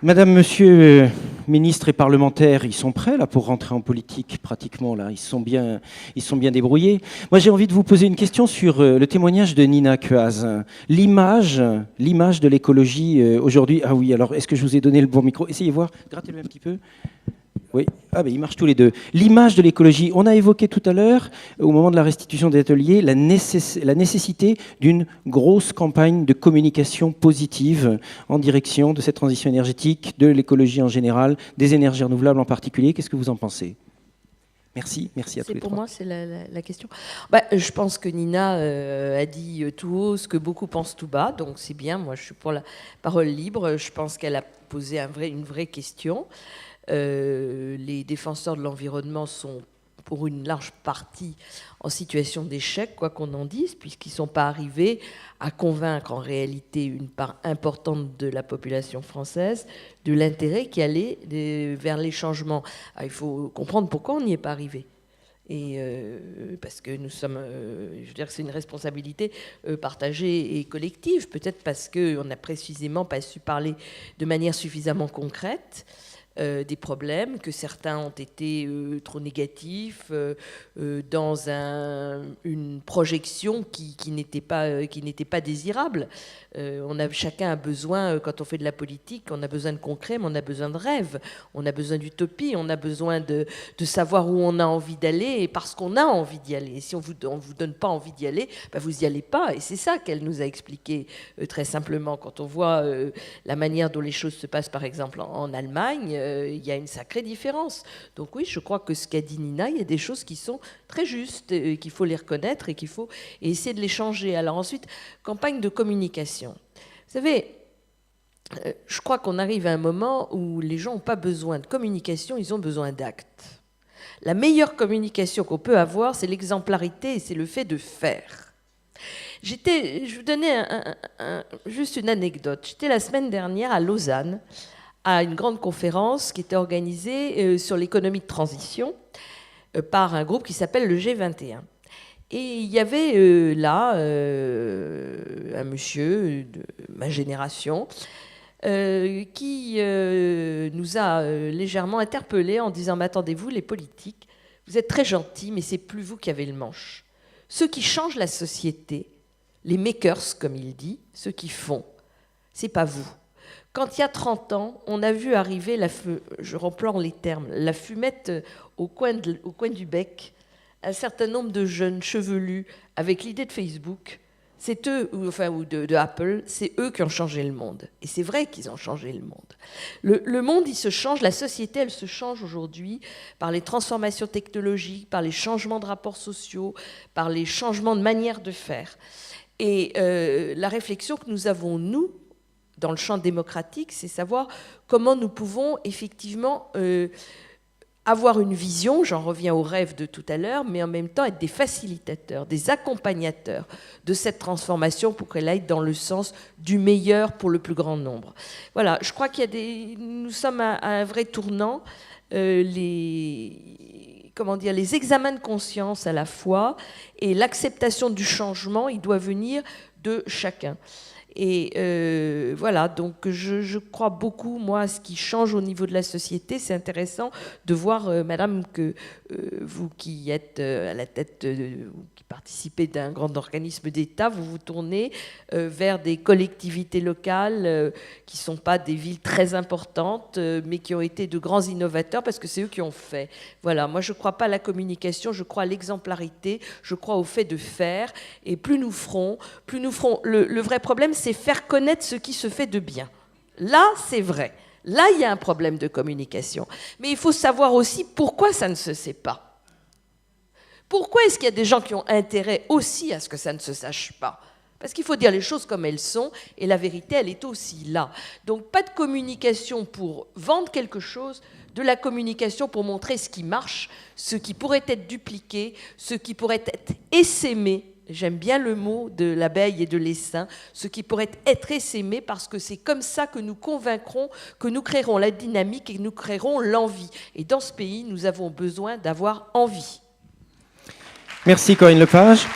Madame, monsieur, ministres et parlementaires, ils sont prêts là pour rentrer en politique pratiquement là. Ils sont bien débrouillés. Moi, j'ai envie de vous poser une question sur le témoignage de Nina Cuaz. L'image de l'écologie aujourd'hui. Ah oui, alors est-ce que je vous ai donné le bon micro? Essayez voir, grattez-le un petit peu. Oui, ah ben ils marchent tous les deux. L'image de l'écologie, on a évoqué tout à l'heure, au moment de la restitution des ateliers, la nécessité d'une grosse campagne de communication positive en direction de cette transition énergétique, de l'écologie en général, des énergies renouvelables en particulier. Qu'est-ce que vous en pensez ? Merci à tous les trois. Pour moi, c'est la question. Je pense que Nina a dit tout haut ce que beaucoup pensent tout bas, donc c'est bien. Moi, je suis pour la parole libre. Je pense qu'elle a posé une vraie question. Les défenseurs de l'environnement sont pour une large partie en situation d'échec, quoi qu'on en dise, puisqu'ils ne sont pas arrivés à convaincre en réalité une part importante de la population française de l'intérêt qui allait vers les changements. Alors, il faut comprendre pourquoi on n'y est pas arrivé. Et parce que nous sommes, je veux dire que c'est une responsabilité partagée et collective, peut-être parce qu'on n'a précisément pas su parler de manière suffisamment concrète des problèmes, que certains ont été trop négatifs, dans une projection qui n'était pas désirable. Chacun a besoin, quand on fait de la politique, on a besoin de concret, mais on a besoin de rêve, on a besoin d'utopie, on a besoin de savoir où on a envie d'aller, et parce qu'on a envie d'y aller. Et si on vous donne pas envie d'y aller, vous n'y allez pas. Et c'est ça qu'elle nous a expliqué très simplement. Quand on voit la manière dont les choses se passent, par exemple, en Allemagne, il y a une sacrée différence. Donc oui, je crois que ce qu'a dit Nina, il y a des choses qui sont très justes, qu'il faut les reconnaître et qu'il faut essayer de les changer. Alors ensuite, campagne de communication. Vous savez, je crois qu'on arrive à un moment où les gens n'ont pas besoin de communication, ils ont besoin d'actes. La meilleure communication qu'on peut avoir, c'est l'exemplarité et c'est le fait de faire. Je vais vous donner juste une anecdote. J'étais la semaine dernière à Lausanne, à une grande conférence qui était organisée sur l'économie de transition par un groupe qui s'appelle le G21. Et il y avait là un monsieur de ma génération qui nous a légèrement interpellés en disant « Mais attendez-vous, les politiques, vous êtes très gentils, mais c'est plus vous qui avez le manche. Ceux qui changent la société, les makers, comme il dit, ceux qui font, c'est pas vous. Quand il y a 30 ans, on a vu arriver, je reprends les termes, la fumette au coin du bec, un certain nombre de jeunes chevelus avec l'idée de Facebook, c'est eux, ou de Apple, c'est eux qui ont changé le monde. Et c'est vrai qu'ils ont changé le monde. Le monde, il se change, la société, elle se change aujourd'hui par les transformations technologiques, par les changements de rapports sociaux, par les changements de manière de faire. Et la réflexion que nous avons, nous, dans le champ démocratique, c'est savoir comment nous pouvons effectivement avoir une vision, j'en reviens au rêve de tout à l'heure, mais en même temps être des facilitateurs, des accompagnateurs de cette transformation pour qu'elle aille dans le sens du meilleur pour le plus grand nombre. Voilà, je crois nous sommes à un vrai tournant. Les examens de conscience à la fois et l'acceptation du changement, il doit venir de chacun. Et voilà, donc je crois beaucoup, moi, à ce qui change au niveau de la société. C'est intéressant de voir, madame, que vous qui êtes à la tête, qui participez d'un grand organisme d'État, vous vous tournez vers des collectivités locales qui ne sont pas des villes très importantes, mais qui ont été de grands innovateurs parce que c'est eux qui ont fait. Voilà, moi, je ne crois pas à la communication, je crois à l'exemplarité, je crois au fait de faire. Et plus nous ferons. Le vrai problème, c'est faire connaître ce qui se fait de bien. Là, c'est vrai. Là, il y a un problème de communication. Mais il faut savoir aussi pourquoi ça ne se sait pas. Pourquoi est-ce qu'il y a des gens qui ont intérêt aussi à ce que ça ne se sache pas ? Parce qu'il faut dire les choses comme elles sont, et la vérité, elle est aussi là. Donc, pas de communication pour vendre quelque chose, de la communication pour montrer ce qui marche, ce qui pourrait être dupliqué, ce qui pourrait être essaimé. J'aime bien le mot de l'abeille et de l'essaim, ce qui pourrait être essaimé parce que c'est comme ça que nous convaincrons, que nous créerons la dynamique et que nous créerons l'envie. Et dans ce pays, nous avons besoin d'avoir envie. Merci Corinne Lepage.